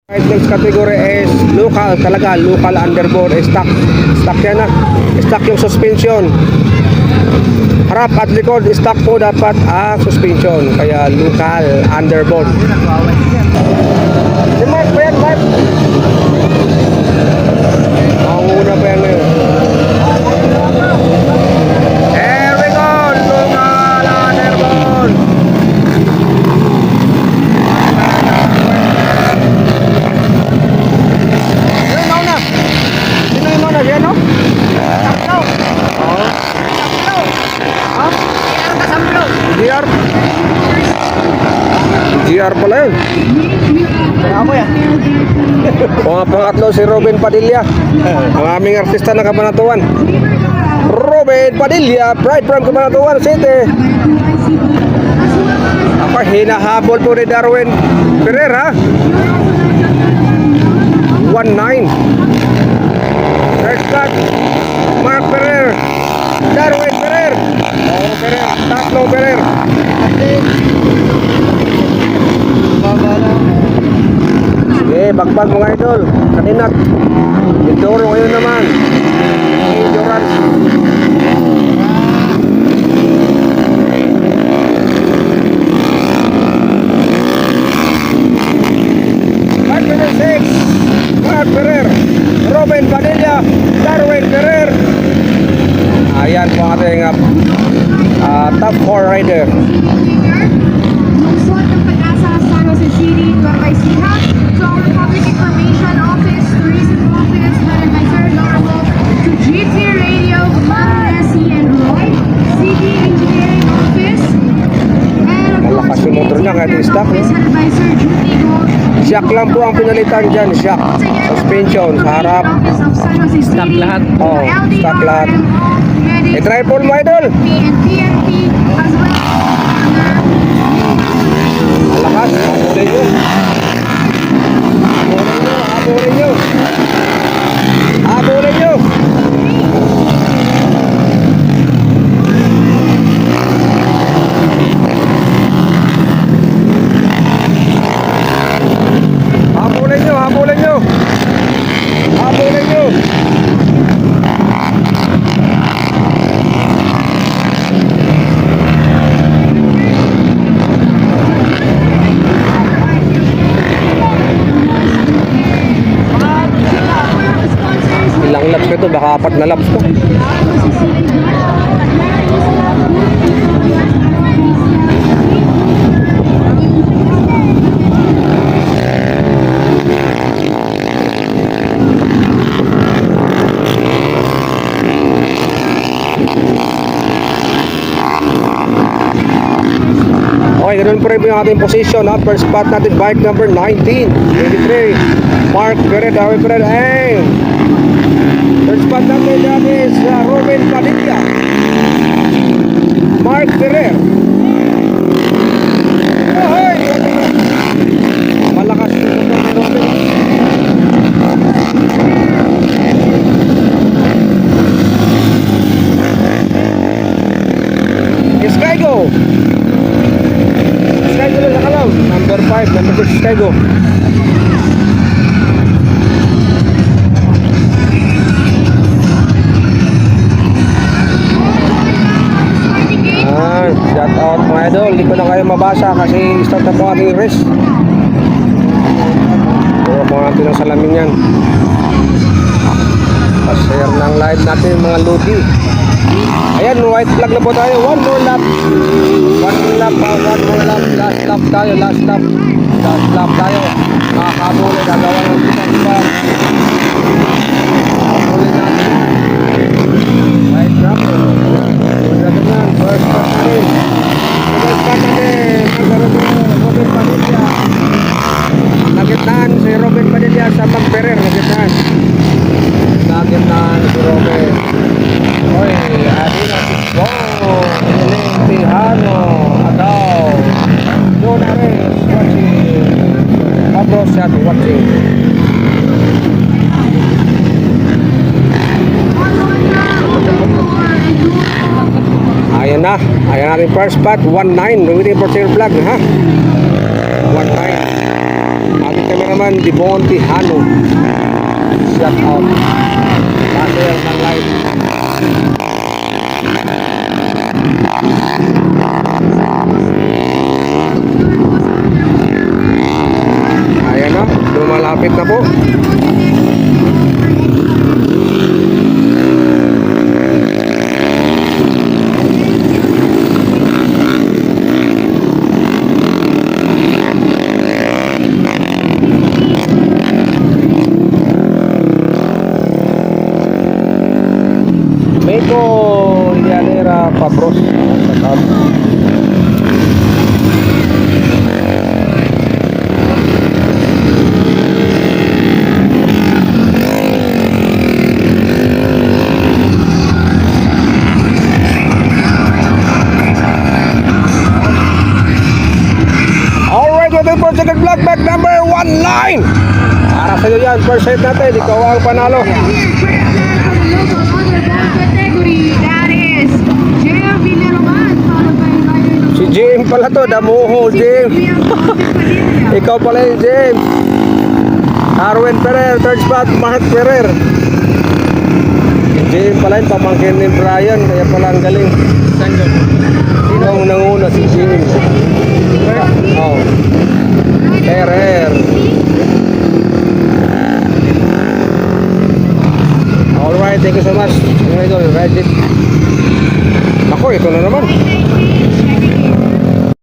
Right, next category is local talaga, local underboard, stock yan na, stock yung suspension, harap at likod stock po dapat ang suspension, kaya local underboard. Si Mark pa yan, Mark, mauna pa yan ngayon. There we go, local underboard. Siya, no? Samplo. Oo. Samplo. Ha? Samplo. GR. GR pala yun. Ako yan. Mga pangatlo si Robin Padilla. Ang aming artista ng Cabanatuan. Robin Padilla, Pride from Cabanatuan City. Ako hinahabol po ni Darwin Pereira. 1-9. Third spot, Mark Ferrer, Darwin Ferrer, Ferrer, tatlong Ferrer. Sige, bagbag mga idol, kaninat. Enduro ngayon naman. Endurance. Mark Ferrer 6, Mark Ferrer, Robin Padilla, Darwin Ferrer. Ayan po ang ating top 4 rider. Lungsod ng Pag-asa, San Jose City, Nueva Ecija, to our Public Information Office, Tourism Office, headed by Sir Honorable, to GT Radio, Messi and Roy, City Engineering Office, and of Malakas course, yung motor niya, kahit Office, i-stop, headed by Sir Judy Gold. Shock lang po ang pinalitan dyan, shock. Suspension sa harap. Stock lahat. Oh, stock lahat. I-triple mo idol. PNP as well. Malakas, habulin nyo. Habulin nyo. Habulin nyo. Habulin nyo, habulin nyo. Habulin nyo. Ilang laps ka ito? Baka 4 na laps ko. Okay, ganun pa rin yung ating position. First spot natin, bike number 19, 23, Mark Ferrer, Darwin Ferrer, and third spot natin, that is Robin Padilla, Mark Ferrer. Oh, malakas yung motor ng Robin. Skygo! Skygo lang nakalaw. Number 5, number 6, Skygo. Shout out mga idol. Hindi ko na kayo mabasa kasi start na po ating race. Puro po natin ang salamin yan. Pa-share ng live natin mga lodi. Ayan, white flag na po tayo. One more lap. One more lap. Last lap tayo. Last lap tayo. Makakabuli. Gagawa ng kitang pa. Makakabuli natin. White lap. First spot natin. First spot natin. Robin Padilla. Nagitnaan si Robin Padilla sa Mark Ferrer. Nagitnaan si Robin. Oy, Adina Tisbo, Eling Tijano, Adaw, John Ares, watching, Pablo Siat watching. Ayan na, ayan natin first spot, 1-9, waiting for tail flag, ha? 1-9. Ating cameraman, Dibonte Hano. Shout out. Passer ng live. Ayan na, lumalapit na po. Meiko Llanera Pabros sa cab. Alright, waiting for second vlog back number 19. Para sa iyo yan, first set natin, ikaw ang panalo. Category, that is J.M. Villaroman, followed by rider number Si Jim pala to, damuho, Jim. Ikaw pala yung Jim. Arwen Ferrer, third spot, Mark Ferrer. Si Jim pala yung pamangkin ni Brian, kaya pala ang galing. Sino ang nanguna? Si Jim. Oh. Ferrer. Alright, thank you so much. Mga idol, ride it. Ako, ito na naman.